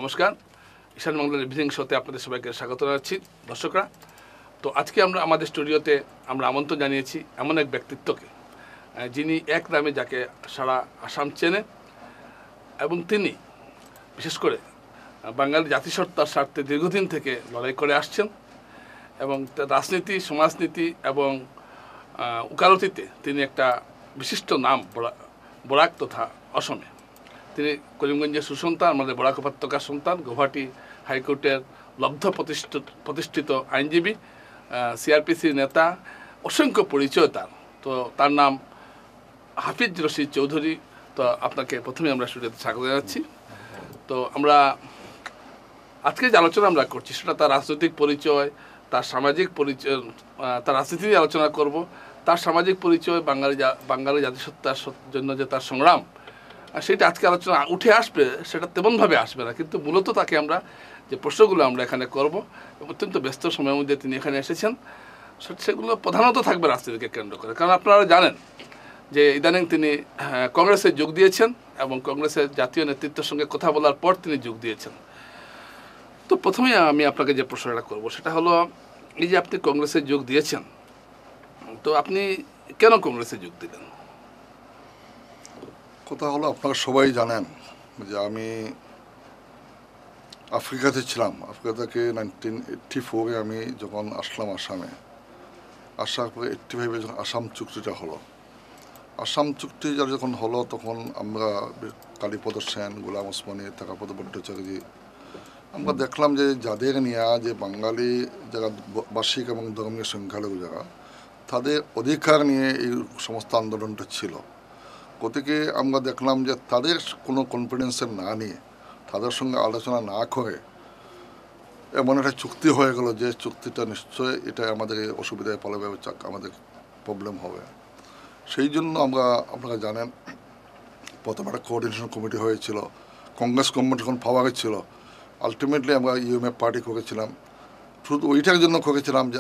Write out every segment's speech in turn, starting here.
নমস্কার, ঈশান বাংলার ইভিনিং শোতে আপনাদের সবাইকে স্বাগত জানাচ্ছি। দর্শকরা, তো আজকে আমরা আমাদের স্টুডিওতে আমন্ত্রণ জানিয়েছি এমন এক ব্যক্তিত্বকে, যিনি এক নামে যাকে সারা আসাম চেনে এবং তিনি বিশেষ করে বাঙালি জাতিসত্তার স্বার্থে দীর্ঘদিন থেকে লড়াই করে আসছেন এবং তার রাজনীতি, সমাজনীতি এবং উকালতিতে তিনি একটা বিশিষ্ট নাম বরাক তথা অসমে। তিনি করিমগঞ্জের সুসন্তান, আমাদের বরাক উপত্যকার সন্তান, গৌহাটি হাইকোর্টের লব্ধ প্রতিষ্ঠিত আইনজীবী, সিআরপিসির নেতা, অসংখ্য পরিচয় তার। তো তার নাম হাফিজ রশিদ চৌধুরী। তো আপনাকে প্রথমে আমরা স্টুডিওতে স্বাগত জানাচ্ছি। তো আমরা আজকে যে আলোচনা আমরা করছি সেটা তার রাজনৈতিক পরিচয়, তার সামাজিক পরিচয়, তার রাজনীতি নিয়ে আলোচনা করব, তার সামাজিক পরিচয়, বাঙালি জাতিসত্তার জন্য যে তার সংগ্রাম, সেটা আজকে আলোচনা উঠে আসবে, সেটা তেমনভাবে আসবে না, কিন্তু মূলত তাকে আমরা যে প্রশ্নগুলো আমরা এখানে করব, অত্যন্ত ব্যস্ত সময়ের মধ্যে তিনি এখানে এসেছেন, সেগুলো প্রধানত থাকবে রাজনীতিকে কেন্দ্র করে। কারণ আপনারা জানেন যে ইদানিং তিনি কংগ্রেসে যোগ দিয়েছেন এবং কংগ্রেসের জাতীয় নেতৃত্বের সঙ্গে কথা বলার পর তিনি যোগ দিয়েছেন। তো প্রথমে আমি আপনাকে যে প্রশ্নটা করব সেটা হলো, এই যে আপনি কংগ্রেসে যোগ দিয়েছেন, তো আপনি কেন কংগ্রেসে যোগ দিলেন? কথা হলো, আপনারা সবাই জানেন যে আমি আফ্রিকাতে ছিলাম। আফ্রিকা থেকে 1984-এ আমি যখন আসলাম আসামে, আসার পরে 85-এ যখন আসাম চুক্তিটা হলো, আসাম চুক্তি যখন হলো তখন আমরা কালীপদ সেন, গোলাম ওসমানী, তারাপদ ভট্টাচার্যী, আমরা দেখলাম যে যাদের নিয়ে যে বাঙালি যারা বার্ষিক এবং ধর্মীয় সংখ্যালঘু যারা, তাদের অধিকার নিয়ে এই সমস্ত আন্দোলনটা ছিল। গতিকে আমরা দেখলাম যে তাদের কোনো কনফিডেন্সের না নিয়ে, তাদের সঙ্গে আলোচনা না করে এমন একটা চুক্তি হয়ে গেল যে চুক্তিটা নিশ্চয়ই এটা আমাদের অসুবিধায় ফলে আমাদের প্রবলেম হবে। সেই জন্য আপনারা জানেন প্রথমে একটা কোঅর্ডিনেশন কমিটি হয়েছিল, কংগ্রেস গভর্নমেন্ট যখন পাওয়ারে ছিল, আলটিমেটলি আমরা ইউএমএফ পার্টি করেছিলাম। শুধু ওইটার জন্য করেছিলাম যে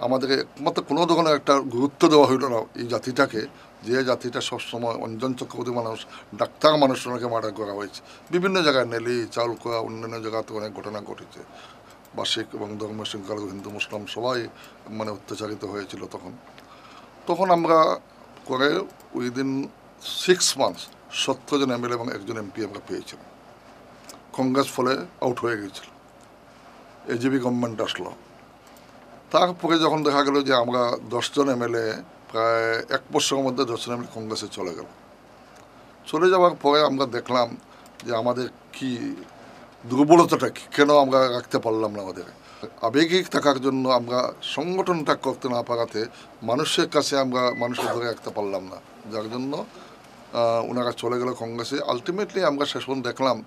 আমাদেরকে একমাত্র কোনো ধরনের একটা গুরুত্ব দেওয়া হইল না এই জাতিটাকে, যে জাতিটা সবসময় অঞ্জন চক্রবর্তী মানুষ, ডাক্তার মানুষজনকে মার্ডার করা হয়েছে বিভিন্ন জায়গায়, নেলি, চাউলকোয়া, অন্যান্য জায়গাতে অনেক ঘটনা ঘটেছে। বার্ষিক এবং ধর্ম সংখ্যালঘু হিন্দু মুসলিম সবাই অত্যাচারিত হয়েছিল। তখন আমরা করে উইদিন 6 months 70 জন এমএলএ এবং একজন এমপি আমরা পেয়েছিলাম। কংগ্রেস ফলে আউট হয়ে গিয়েছিল, এজিবি গভর্নমেন্ট আসলো। তারপরে যখন দেখা গেল যে আমরা 10 জন এমএলএ প্রায় 1 বছরের মধ্যে 10 জন এমএলএ কংগ্রেসে চলে গেল। চলে যাওয়ার পরে আমরা দেখলাম যে আমাদের কি দুর্বলতাটা কি, কেন আমরা রাখতে পারলাম না। আমাদের আবেগিক থাকার জন্য আমরা সংগঠনটা করতে না পারাতে মানুষের কাছে আমরা মানুষকে ধরে রাখতে পারলাম না, যার জন্য ওনারা চলে গেল কংগ্রেসে। আলটিমেটলি আমরা শেষ পর্যন্ত দেখলাম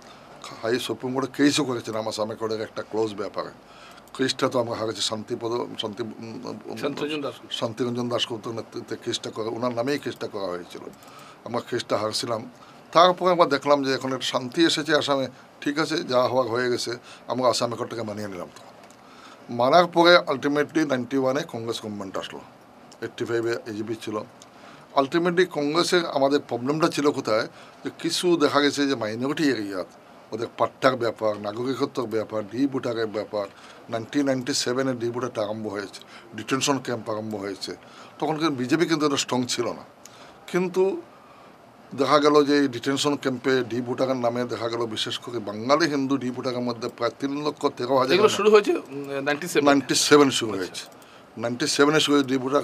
হাই সুপ্রিম কোর্টে কেসও করেছেন আমার স্বামী কোর্টের একটা ক্লোজ ব্যাপারে। কেসটা তো আমরা হারেছি, শান্তিরঞ্জন দাশগুপ্তর নেতৃত্বে কেসটা করা, ওনার নামেই কেসটা করা হয়েছিল। আমরা কেসটা হারছিলাম। তারপরে আমরা দেখলাম যে এখন একটা শান্তি এসেছে আসামে, ঠিক আছে, যা হওয়ার হয়ে গেছে, আমরা আসামে কোর্টটাকে মানিয়ে নিলাম। তো মানার পরে আলটিমেটলি 91-এ কংগ্রেস গভর্নমেন্ট আসলো, 85-এ এজিপি ছিল। আলটিমেটলি কংগ্রেসের আমাদের প্রবলেমটা ছিল কোথায়, যে কিছু দেখা গেছে যে মাইনরিটি এরিয়াত ওদের পাট্টার ব্যাপার, নাগরিকত্বর ব্যাপার, ডি ভোটারের ব্যাপার। 1997-এ ডি ভোটারটা আরম্ভ হয়েছে, ডিটেনশন ক্যাম্প আরম্ভ হয়েছে। তখন কিন্তু বিজেপি কিন্তু এটা স্ট্রং ছিল না, কিন্তু দেখা গেল যে এই ডিটেনশন ক্যাম্পে ডি ভোটারের নামে দেখা গেল বিশেষ করে বাঙালি হিন্দু ডি ভোটারের মধ্যে প্রায় 3,13,000 শুরু হয়েছে 97 শুরু হয়েছে। 97-এ শুরু ডি ভোটার,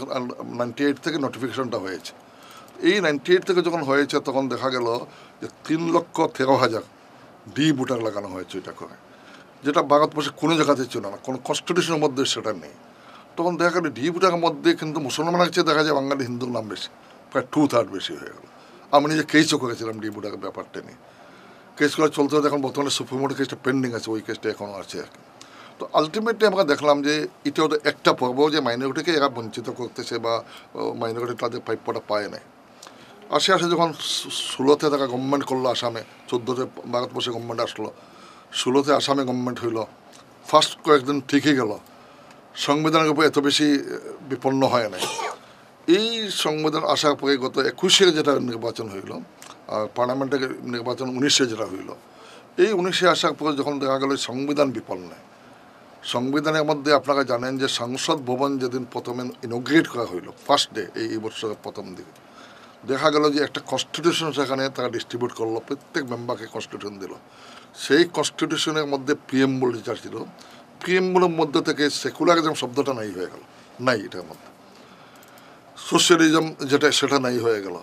98 থেকে নোটিফিকেশনটা হয়েছে। এই 98 থেকে যখন হয়েছে তখন দেখা গেল যে 3,13,000 ডি ভোটার লাগানো হয়েছে এটা করে, যেটা ভারতবর্ষে কোনো জায়গাতে ছিল না, কোনো কনস্টিটিউশনের মধ্যে সেটা নেই। তখন দেখা গেল ডি ভোটারের মধ্যে কিন্তু মুসলমানের চেয়ে দেখা যায় বাঙালি হিন্দুর নাম বেশি, প্রায় 2/3 বেশি হয়ে গেল। আমি নিজে কেসও করেছিলাম ডি ভোটারের ব্যাপারটা নিয়ে। কেসগুলো চলতে হতে এখন বর্তমানে সুপ্রিম কোর্টের কেসটা পেন্ডিং আছে, ওই কেসটা এখনও আছে আর কি। তো আলটিমেটলি আমরা দেখলাম যে এটাও একটা পর্ব যে মাইনরিটিকে এরা বঞ্চিত করতেছে বা মাইনরিটি তাদের প্রাপ্যটা পায় নাই। আসে যখন 16-তে তারা গভর্নমেন্ট করলো আসামে, 14-তে ভারতবর্ষে গভর্নমেন্ট আসলো, 16-তে আসামে গভর্নমেন্ট হইল। ফার্স্ট কয়েকদিন ঠিকই গেল, সংবিধানের উপর এত বেশি বিপন্ন হয় নাই। এই সংবিধান আসার পরে গত 21-এ যেটা নির্বাচন হইল, আর পার্লামেন্টের নির্বাচন 19-এ যেটা হইল, এই 19-এ আসার পরে যখন দেখা গেল সংবিধান বিপন্ন, সংবিধানের মধ্যে আপনারা জানেন যে সংসদ ভবন যেদিন প্রথমে ইনগ্রেট করা হইল ফার্স্ট ডে, এই বছরের প্রথম দিকে দেখা গেল যে একটা কনস্টিটিউশন সেখানে তারা ডিস্ট্রিবিউট করলো, প্রত্যেক মেম্বারকে কনস্টিটিউশন দিল। সেই কনস্টিটিউশনের মধ্যে প্রিএম্বল যেটা ছিল, প্রিএম্বলের মধ্যে থেকে সেকুলারিজম শব্দটা নাই হয়ে গেল, নাই এটার মধ্যে। সোশ্যালিজম যেটা সেটা নাই হয়ে গেল।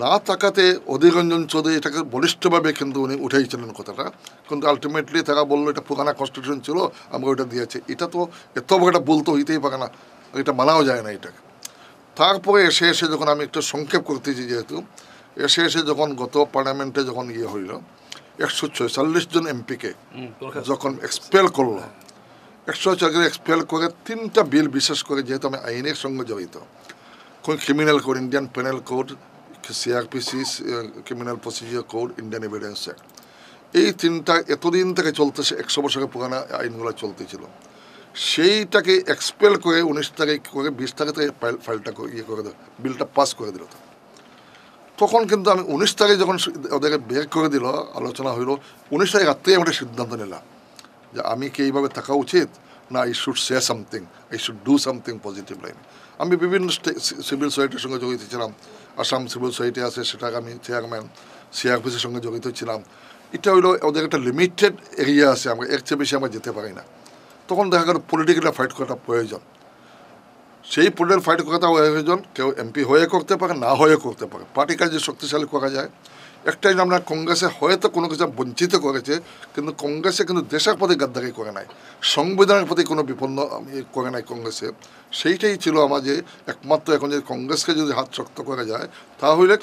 না থাকাতে অধীর রঞ্জন চৌধুরী এটাকে বলিষ্ঠভাবে কিন্তু উনি উঠেছিলেন কথাটা, কিন্তু আলটিমেটলি তারা বললো এটা পুরানা কনস্টিটিউশন ছিল, আমরা ওইটা দিয়েছি। এটা তো এত বড় একটা ভুল তো হইতেই পারে না, এটা মানাও যায় না এটাকে। তারপরে এসে এসে যখন আমি একটু সংক্ষেপ করতেছি, যেহেতু এসে এসে যখন গত পার্লামেন্টে যখন ইয়ে হইল 146 জন এমপিকে যখন এক্সপেল করলো, 146 এক্সপেল করে 3টা বিল, বিশেষ করে যেহেতু আমি আইনের সঙ্গে জড়িত, criminal code, Indian penal code, CrPC criminal procedure code, Indian evidence act, এই 3টা এতদিন থেকে চলতেছে, 100 বছরের পুরানো আইনগুলো চলতেছিল, সেইটাকে এক্সপেল করে 19 তারিখ করে 20 তারিখ থেকে ফাইলটা ইয়ে করে দিল, বিলটা পাস করে দিল। তখন কিন্তু আমি 19 তারিখ যখন ওদেরকে বের করে দিল, আলোচনা হইল, 19 তারিখ রাত্রেই আমি একটা সিদ্ধান্ত নিলাম যে আমি কি এইভাবে থাকা উচিত, না I should say something, I should do something positive লাইনে। আমি বিভিন্ন সিভিল সোসাইটির সঙ্গে জড়িত ছিলাম, আসাম সিভিল সোসাইটি আছে, সেটাকে আমি চেয়ারম্যান, সিআরপিসির সঙ্গে জড়িত ছিলাম। এটা হইলো ওদের একটা লিমিটেড এরিয়া আছে, আমরা এর চেয়ে বেশি আমরা যেতে পারি না। তখন দেখা গেল পলিটিক্যাল ফাইট করাটা প্রয়োজন, সেই পলিটিক্যাল ফাইট করাটা প্রয়োজন, কেউ এমপি হয়ে করতে পারে, না হয়ে করতে পারে, পার্টি কাজে শক্তিশালী করা যায়। একটাই আমরা কংগ্রেসে হয়তো কোনো কিছু বঞ্চিত করেছে, কিন্তু কংগ্রেসে কিন্তু দেশের প্রতি গাদ্দারি করে নাই, সংবিধানের প্রতি কোনো বিপন্ন করে নাই কংগ্রেসে। সেইটাই ছিল আমার যে একমাত্র এখন যে কংগ্রেসকে যদি হাত শক্ত করা যায়, তাহলে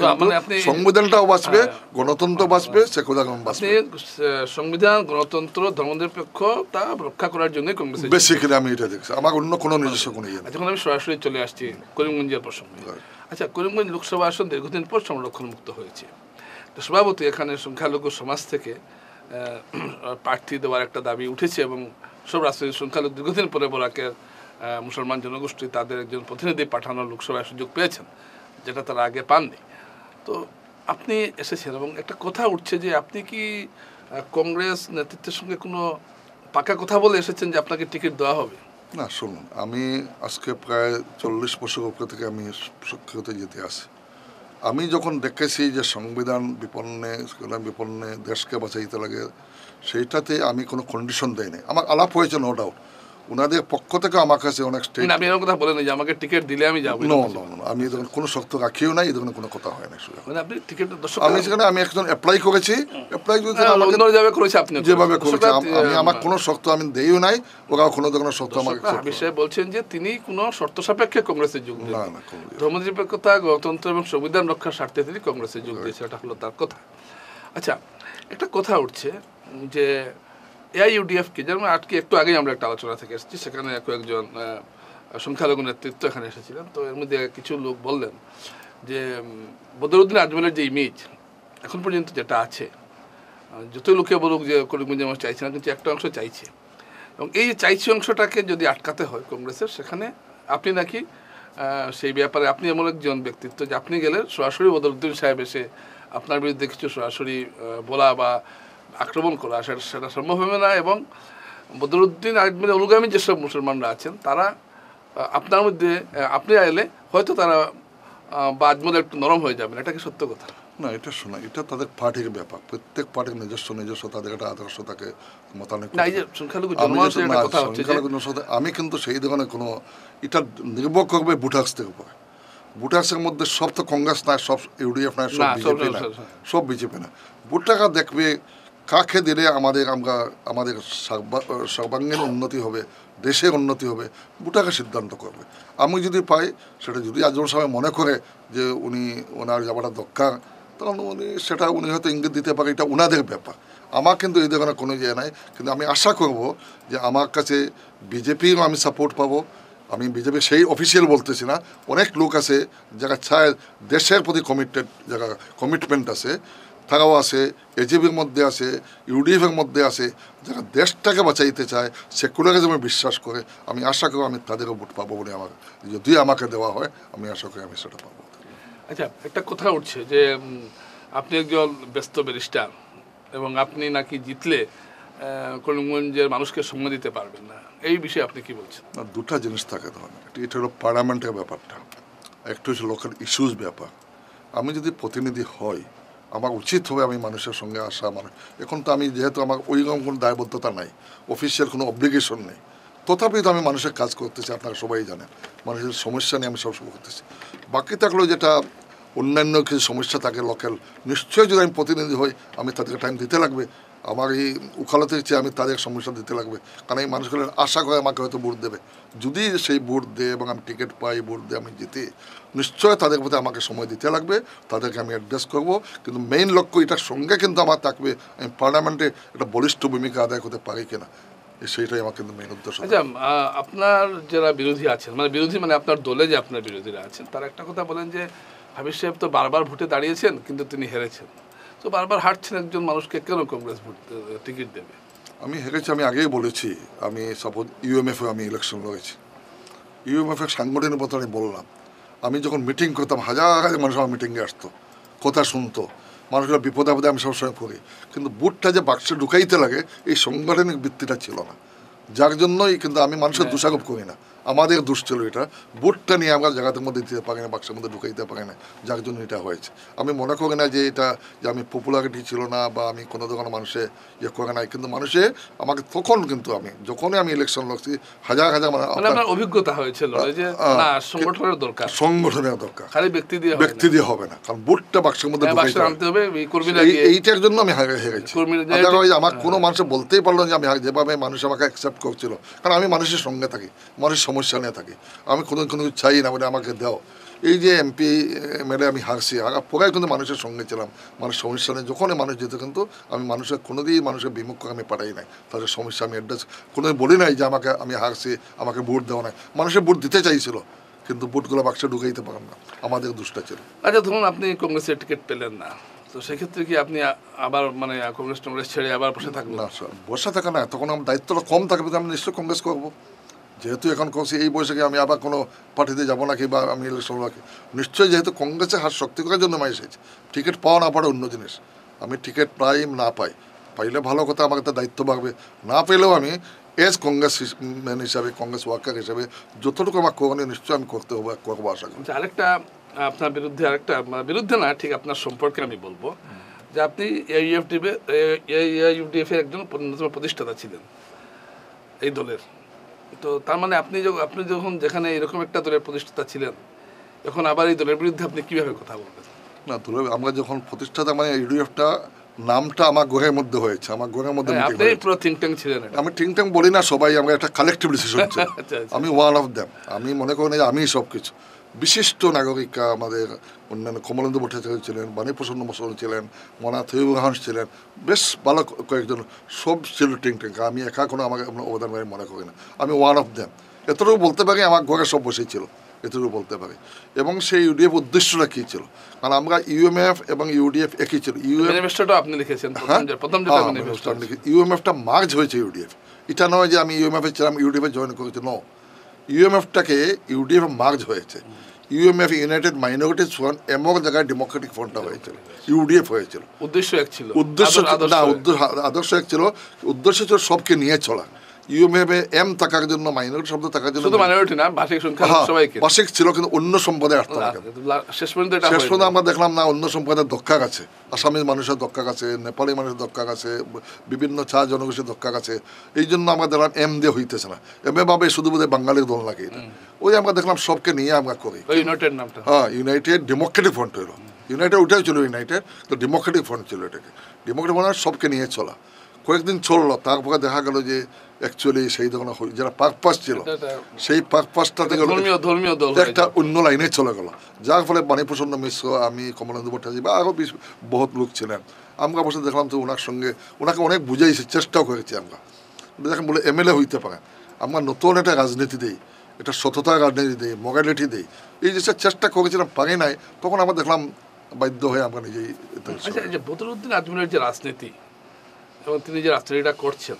সংবিধানটাও বাঁচবে, গণতন্ত্র বাঁচবে, সেকুলারিজম বাঁচবে। সংবিধান, গণতন্ত্র, ধর্মনিরপেক্ষতা রক্ষা করার জন্য কংগ্রেস বেসিক্যালি আমি এটা দেখছি, আমার অন্য কোনো নিজস্ব কোনো ইয়ে নেই। যখন আমি সরাসরি চলে আসছি করিমগঞ্জের প্রসঙ্গে, আচ্ছা, করিমগঞ্জ লোকসভা আসন দীর্ঘদিন পর সংরক্ষণ মুক্ত হয়েছে, তো স্বভাবতই এখানে সংখ্যালঘু সমাজ থেকে প্রার্থী দেওয়ার একটা দাবি উঠেছে, এবং সব রাজনৈতিক সংখ্যালঘু দীর্ঘদিন পরে বরাকের মুসলমান জনগোষ্ঠী তাদের একজন প্রতিনিধি পাঠানোর লোকসভায় সুযোগ পেয়েছেন, যেটা তারা আগে পাননি। তো আপনি এসেছেন এবং একটা কথা উঠছে যে আপনি কি কংগ্রেস নেতৃত্বের সঙ্গে কোনো পাকা কথা বলে এসেছেন যে আপনাকে টিকিট দেওয়া হবে? না, শুনুন, আমি আজকে প্রায় 40 বছর উপরে থেকে আমি সক্রিয়তে যেতে আসি। আমি যখন দেখেছি যে সংবিধান বিপন্নে দেশকে বাঁচাইতে লাগে, সেইটাতে আমি কোনো কন্ডিশন দেয়নি। আমার আলাপ হয়েছে, নো ডাউট, ওনাদের পক্ষ থেকে আমার কাছে অনেক স্টেট, আমি এরকম কথা বলেন যে আমাকে টিকিট দিলে আমি যাবো, আমি এই ধরনের কোনো শর্ত রাখিও নাই, এই ধরনের কোনো কথা হয় না। আপনি টিকিট, আমি সেখানে আমি একজন অ্যাপ্লাই করেছি, যেভাবে করেছি আমি, আমার কোনো শর্ত আমি দেইও নাই, ওরাও কোনো ধরনের শর্ত আমাকে বিষয়ে বলছেন যে তিনি কোনো শর্ত সাপেক্ষে কংগ্রেসে যোগ দেন না, ধর্মনিরপেক্ষতা, গণতন্ত্র এবং সংবিধান রক্ষার স্বার্থে তিনি কংগ্রেসে যোগ দিয়েছেন, এটা হলো তার কথা। আচ্ছা, একটা কথা উঠছে যে এআইইউডিএফকে, যেমন আজকে একটু আগেই আমরা একটা আলোচনা থেকে এসেছি, সেখানে কয়েকজন সংখ্যালঘু নেতৃত্ব এখানে এসেছিলেন, তো এর মধ্যে কিছু লোক বললেন যে বদরুদ্দিন আজমলের যে ইমেজ এখন পর্যন্ত যেটা আছে, যতই লোকে বলুক যে করিমগঞ্জে আমার চাইছে না, কিন্তু একটা অংশ চাইছে, এবং এই যে চাইছে অংশটাকে যদি আটকাতে হয় কংগ্রেসের, সেখানে আপনি নাকি সেই ব্যাপারে, আপনি এমন একজন ব্যক্তিত্ব যে আপনি গেলে সরাসরি বদরুদ্দিন সাহেব এসে আপনার বিরুদ্ধে কিছু সরাসরি বলা বা আক্রমণ করা, সেটা সম্ভব হবে না, এবং বদরুদ্দিন আজমলের অনুগামী যেসব মুসলমানরা আছেন তারা আপনার মধ্যে, আপনি এলে হয়তো তারা বা আজমল একটু নরম হয়ে যাবেন, এটা কি সত্য কথা? না, এটা শোনা, এটা তাদের পার্টির ব্যাপার, প্রত্যেক পার্টির নিজস্ব তাদের একটা আদর্শ থাকে, মতানৈক্য। আমি কিন্তু সেই ধরনের কোনো, এটা নির্ভর করবে বুটাক্সদের উপরে। বুটাক্সের মধ্যে সব তো কংগ্রেস না, সব ইউডিএফ না, সব বিজেপি না, সব বিজেপি না। বুটাকা দেখবে কাকে দিলে আমাদের সর্বাঙ্গীন উন্নতি হবে, দেশের উন্নতি হবে, বুটাকে সিদ্ধান্ত করবে। আমি যদি পাই, সেটা যদি আজমল সাহেব মনে করে যে ওনার যাওয়াটা দরকার, তখন উনি হয়তো ইঙ্গিত দিতে পারে, এটা ওনাদের ব্যাপার। আমার কিন্তু এই ধরনের কোনো ইয়ে নাই, কিন্তু আমি আশা করব যে আমার কাছে বিজেপিরও আমি সাপোর্ট পাবো। আমি বিজেপি সেই অফিসিয়াল বলতেছি না, অনেক লোক আছে যারা চায়, দেশের প্রতি যারা কমিটমেন্ট আছে, তারাও আছে, এজিপির মধ্যে আছে, ইউডিএফের মধ্যে আছে, যারা দেশটাকে বাঁচাইতে চায়, সেকুলারিজমে বিশ্বাস করে। আমি আশা করি আমি তাদেরও ভোট পাবো বলে, আমার যদি আমাকে দেওয়া হয়, আমি আশা করি আমি সেটা পাবো। আচ্ছা, একটা কথা উঠছে যে আপনি একজন ব্যস্ত ব্যারিস্টার, এবং আপনি নাকি জিতলে করিমগঞ্জের মানুষকে সময় দিতে পারবেন না, এই বিষয়ে আপনি কি বলছেন? না, দুটা জিনিস থাকে তখন। এটা হলো পার্লামেন্টের ব্যাপারটা, একটা হচ্ছে লোকাল ইস্যুস ব্যাপার। আমি যদি প্রতিনিধি হই, আমার উচিত হবে আমি মানুষের সঙ্গে আসা। মানুষ এখন তো আমি যেহেতু আমার ওইরকম কোনো দায়বদ্ধতা নাই, অফিসিয়াল কোনো অব্লিগেশন নেই, তথাপি তো আমি মানুষের কাজ করতেছি। আপনারা সবাই জানেন মানুষের সমস্যা নিয়ে আমি সবসময় করতেছি। বাকি থাকলেও যেটা অন্যান্য কিছু সমস্যা থাকে লোকাল, নিশ্চয়ই যদি আমি প্রতিনিধি হই আমি তাদেরকে টাইম দিতে লাগবে। আমার এই উকালতের চেয়ে আমি তাদের সমস্যা দিতে লাগবে, কারণ এই মানুষগুলো আশা করে আমাকে হয়তো ভোট দেবে। যদি সেই ভোট দেয় এবং আমি টিকিট পাই, ভোট দিয়ে আমি জিতি, নিশ্চয় তাদের প্রতি আমাকে সময় দিতে লাগবে, তাদেরকে আমি অ্যাড্রেস করবো। কিন্তু মেইন লক্ষ্য এটার সঙ্গে কিন্তু আমার থাকবে আমি পার্লামেন্টে একটা বলিষ্ঠ ভূমিকা আদায় করতে পারি কিনা, সেইটাই আমার কিন্তু মেইন উদ্দেশ্য। আচ্ছা, আপনার যারা বিরোধী আছেন, মানে বিরোধী মানে আপনার দলে যে আপনার বিরোধীরা আছেন, তারা একটা কথা বলেন যে হাবিব সাহেব তো বারবার ভোটে দাঁড়িয়েছেন কিন্তু তিনি হেরেছেন, তো বারবার হারছেন একজন মানুষকে কেন কংগ্রেস ভোট টিকিট দেবে? আমি হেরেছি, আমি আগেই বলেছি। আমি সাপোজ ইউএমএফে আমি ইলেকশন লড়েছি, ইউএমএফের সাংগঠনিক কথা আমি বললাম। আমি যখন মিটিং করতাম হাজার হাজার মানুষ আমার মিটিংয়ে আসতো, কথা শুনতো, মানুষগুলো বিপদে আপদে আমি সবসময় করি। কিন্তু বুটটা যে বাক্সে ঢুকাইতে লাগে এই সাংগঠনিক ভিত্তিটা ছিল না, যার জন্যই কিন্তু আমি মানুষের দোষারোপ করি না, আমাদের দোষ ছিল এটা। বুটটা নিয়ে আমরা জায়গার মধ্যে দিতে পারি না, বাক্সের মধ্যে ঢুকাইতে পারি না, যার জন্য এটা হয়েছে। আমি মনে করি না যে এটা যে আমি পপুলারিটি ছিল না বা আমি কোনো ধরনের মানুষে ইয়ে করে নাই, কিন্তু মানুষে আমাকে তখন কিন্তু আমি যখনই আমি ইলেকশন লড়ছি হাজার হাজার মানে আপনার অভিজ্ঞতা হয়েছিল যে না, সংগঠনের দরকার, সংগঠনের দরকার, খালি ব্যক্তি দিয়ে হবে না, কারণ বুটটা বাক্সের মধ্যে ঢুকাইতে আনতে হবে। এইটার জন্য আমি হেরেছি। আমার কোনো মানুষ বলতেই পারলো যে আমি যেভাবে মানুষ আমাকে অ্যাকসেপ্ট করছিল, কারণ আমি মানুষের সঙ্গে থাকি, মানুষের সমস্যা নিয়ে থাকি, আমি কোনো কোনো চাই না বলে আমাকে দাও। এই যে এমপি এমএলএ আমি হারছি, হারার পরে কিন্তু মানুষের সঙ্গে ছিলাম, মানুষ সমস্যা নেই। যখনই মানুষ যেত কিন্তু আমি মানুষের কোনোদিন মানুষের বিমুখ করে আমি পাঠাই নাই, তাদের সমস্যা আমি অ্যাড্রেস কোনোদিন বলি নাই যে আমাকে আমি হারছি, আমাকে ভোট দেওয়া নাই। মানুষের ভোট দিতে চাইছিল কিন্তু ভোটগুলো বাক্সে ঢুকাইতে পারেন না, আমাদের দুষ্টা ছিল। আচ্ছা, ধরুন আপনি কংগ্রেসের টিকিট পেলেন না, তো সেক্ষেত্রে কি আপনি আবার মানে কংগ্রেস ছেড়ে আবার বসে থাকবেন? না স্যার, বসে থাকা না, তখন আমার দায়িত্বটা কম থাকবে, আমি নিশ্চয়ই কংগ্রেস করবো। যেহেতু এখন করছি এই বয়সে আমি আবার কোনো পার্টিতে যাবো নাকি বা আমি ইলেকশন রাখি, নিশ্চয়ই যেহেতু কংগ্রেসের হাত শক্তি করার জন্য আমি এসেছি। টিকিট পাওয়া না পাওয়া অন্য জিনিস, আমি টিকিট পাই না পাই, পাইলে ভালো কথা, আমার একটা দায়িত্ব বাড়বে। না পেলেও আমি এজ কংগ্রেস ম্যান হিসাবে, কংগ্রেস ওয়ার্কার হিসাবে যতটুকু আমার করণীয় নিশ্চয়ই আমি করতে হবে, করবো আশা করি। আরেকটা আপনার বিরুদ্ধে, আরেকটা বিরুদ্ধে না, ঠিক আপনার সম্পর্কে আমি বলবো যে আপনি AIUDF এর একজন অন্যতম প্রতিষ্ঠাতা ছিলেন এই দলের। তো তার মানে আপনি যখন যেখানে এরকম একটা দলের প্রতিষ্ঠাতা ছিলেন, এখন আবার এই দলের বিরুদ্ধে আপনি কিভাবে কথা বলবেন? না, দলের আমরা যখন প্রতিষ্ঠাতা মানে ইউডিএফটা নামটা আমার ঘরের মধ্যে হয়েছে, আমার ঘরের মধ্যে আপনি পুরো থিঙ্ক ট্যাঙ্ক ছিলেন। আমি থিঙ্ক ট্যাঙ্ক বলি না, সবাই আমরা একটা কালেকটিভ ডিসিশন ছিল। আমি ওয়ান অফ দ্যাম। আমি মনে করি না যে আমি সব কিছু। বিশিষ্ট নাগরিকা আমাদের অন্যান্য কমলেন্দু ভট্টাচার্য ছিলেন, বাণীপ্রসন্ন মশল ছিলেন, মনা তৈবুর রহমান ছিলেন, বেশ ভালো কয়েকজন, সব ছিল থিঙ্ক ট্যাঙ্ক। আমি একা কোনো আমাকে অবদান মনে করি না, আমি ওয়ান অফ দ্যাম। এতটুকু বলতে পারি আমার ঘরে সব বসেই ছিল, এটুকু বলতে পারি। এবং সেই ইউডিএফ উদ্দেশ্যটা কী ছিল, কারণ আমরা ইউএমএফ এবং ইউডিএফ একই ছিল। আপনি লিখেছেন ইউএমএফটা মার্জ হয়েছে ইউডিএফ, এটা নয় যে আমি ইউএমএফে ছিলাম ইউডিএফে জয়েন করেছি, নো। ইউএমএফটাকে ইউডিএফ মার্জ হয়েছে, ইউএমএফ ইউনাইটেড মাইনরিটিজ ফ্রন্ট এমন জায়গায় ডেমোক্রেটিক ফ্রন্টটা হয়েছিল, ইউডিএফ হয়েছিল। উদ্দেশ্য এক ছিল, আদর্শ এক ছিল, উদ্দেশ্য ছিল সবকে নিয়ে চলা। ইউএমএফে এম থাকার জন্য, মাইনরিটি শব্দ থাকার জন্য, শুধু মাইনরিটি না, ভাষিক সংখ্যা সবাইকে, ভাষিক ছিল, কিন্তু অন্য সম্প্রদায় আসতো না। শেষ পর্যন্ত আমরা দেখলাম না, অন্য সম্প্রদায়ের দক্কার আছে, আসামের মানুষের দক্কার আছে, নেপালি মানুষের দক্কার আছে, বিভিন্ন চা জনগোষ্ঠীর দক্কার আছে। এই জন্য আমরা দেখলাম এম দিয়ে হইতেছে না, এম এ ভাবে শুধু বোধহয় বাঙালির দল লাগে এটা। ওই আমরা দেখলাম সবকে নিয়ে আমরা করি, ইউনাইটেড নামটা, হ্যাঁ, ইউনাইটেড ডেমোক্রেটিক ফ্রন্ট হলো। ইউনাইটেড ওইটাই ছিল, ইউনাইটেড তো ডেমোক্রেটিক ফ্রন্ট ছিল এটাকে। ডেমোক্রেটিক ফ্রন্ট সবকে নিয়ে চলা কয়েকদিন চললো, তারপরে দেখা গেল যে অ্যাকচুয়ালি সেই ধরনের যারা পারপাস ছিল, সেই পারপাসটা থেকে একটা অন্য লাইনে চলে গেল, যার ফলে বাণীপ্রসন্ন মিশ্র, আমি, কমলেন্দু ভট্টাচার্য বা আরও বহুত লোক ছিলেন। আমরা বসে দেখলাম তো ওনার সঙ্গে, ওনাকে অনেক বুঝাইছি, চেষ্টাও করেছি আমরা, দেখেন বলে এমএলএ হইতে পারেন। আমরা নতুন একটা রাজনীতি দিই, এটা সততার রাজনীতি দিই, মোরালিটি দিই, এই যে চেষ্টা করেছিলাম, পারি নাই। তখন আমরা দেখলাম বাধ্য হয়ে আমরা নিজেই। আচ্ছা, যে বদরুদ্দিন আজমলের যে রাজনীতি এবং তিনি যে রাজনীতিটা করছেন,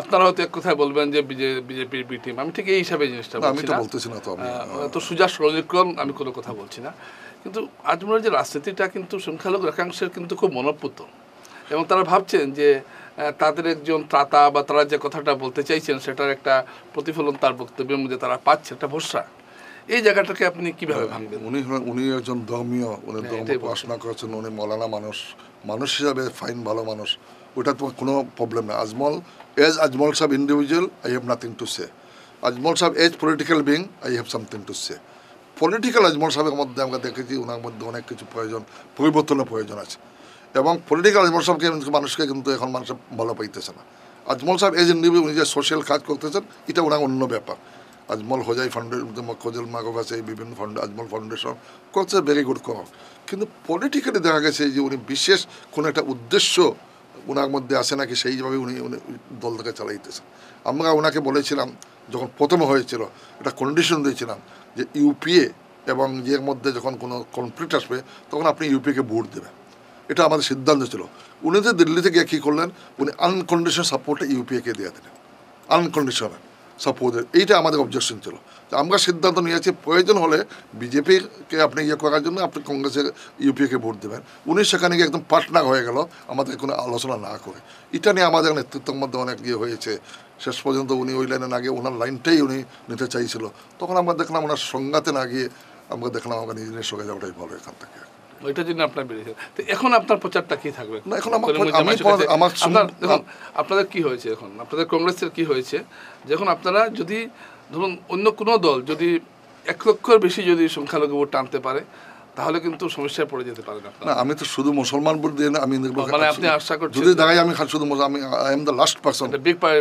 আপনারা হয়তো এক কথায় বলবেন যে বিজেপির বি টিম, আমি ঠিক এই হিসাবে জিনিসটা বলতেছি না, তো সুজা সরলীকরণ আমি কোনো কথা বলছি না। কিন্তু আজমলের যে রাজনীতিটা কিন্তু সংখ্যালঘু একাংশের কিন্তু খুব মনোপুত, এবং তারা ভাবছেন যে তাদের একজন ত্রাতা বা তারা যে কথাটা বলতে চাইছেন সেটার একটা প্রতিফলন তার বক্তব্যের মধ্যে তারা পাচ্ছে, একটা ভরসা। এই জায়গাটাকে আপনি কিভাবে ভাঙবেন? উনি একজন ধর্মীয়, উনি ধর্ম এটাই বলছি। পড়াশোনা করেছেন, উনি মৌলানা মানুষ, মানুষ হিসাবে ফাইন ভালো মানুষ, ওটা তো কোনো প্রবলেম না। আজমল সাহেব individual, I have nothing to say. Ajmal সাহেব as political being, I have something to say. Political Ajmal সাহেবের মধ্যে আমরা দেখেছি ওনার মধ্যে অনেক কিছু পরিবর্তনের প্রয়োজন আছে, এবং পলিটিক্যাল আজমল সাহেবকে মানুষকে কিন্তু এখন মানুষ ভালো পাইতেছে না। আজমল সাহেব এজ ইন্ডিভিজুয়াল উনি যে সোশ্যাল কাজ করতেছেন এটা ওনার অন্য ব্যাপার। আজমল হোজাই ফাউন্ডেশন, খোজল মাগব আছে, এই বিভিন্ন আজমল ফাউন্ডেশন করছে, ভেরি গুড কর। কিন্তু পলিটিক্যালি দেখা গেছে যে উনি বিশেষ কোনো একটা উদ্দেশ্য ওনার মধ্যে আসে নাকি, সেইভাবে উনি দলটাকে চালাইতেছেন। আমরা ওনাকে বলেছিলাম যখন প্রথম হয়েছিল, একটা কন্ডিশন দিয়েছিলাম যে ইউপিএ এবং ইয়ের মধ্যে যখন কোনো কনফ্লিক্ট আসবে তখন আপনি ইউপিএকে ভোট দেবেন, এটা আমাদের সিদ্ধান্ত ছিল। উনি যে দিল্লি থেকে কী করলেন, উনি আনকন্ডিশনাল সাপোর্টে ইউপিএকে দিয়ে দিলেন, আনকন্ডিশনাল সাপোর্টের। এইটা আমাদের অবজেকশন ছিল। আমরা সিদ্ধান্ত নিয়েছি প্রয়োজন হলে বিজেপিকে আপনি ইয়ে করার জন্য আপনি কংগ্রেসের ইউপিএকে ভোট দেবেন। উনি সেখানে গিয়ে একদম পার্টনার হয়ে গেল আমাদের কোনো আলোচনা না করে। এটা নিয়ে আমাদের নেতৃত্বের মধ্যে অনেক ইয়ে হয়েছে। শেষ পর্যন্ত উনি ওই লাইনে না গিয়ে ওনার লাইনটাই উনি নিতে চাইছিল। তখন আমরা দেখলাম ওনার সংঘাতে না গিয়ে আমরা দেখলাম আমরা নিজের সঙ্গে যাওয়াটাই ভালো এখান থেকে। ওইটার জন্য আপনার বেরিয়েছে। তো এখন আপনার প্রচারটা কি থাকবে? না, এখন দেখুন আপনাদের কি হয়েছে, এখন আপনাদের কংগ্রেসের কি হয়েছে, যখন আপনারা যদি ধরুন অন্য কোনো দল যদি 1 লক্ষের বেশি যদি সংখ্যালঘু ভোট টানতে পারে তাহলে কিন্তু সমস্যায় পড়ে যেতে পারেন আপনারা। না, আমি তো শুধু মুসলমান ভোট দিয়ে না, আমি মানে আপনি আশা করছেন যদি দাঁড়াই আমি শুধু আমি I am the last person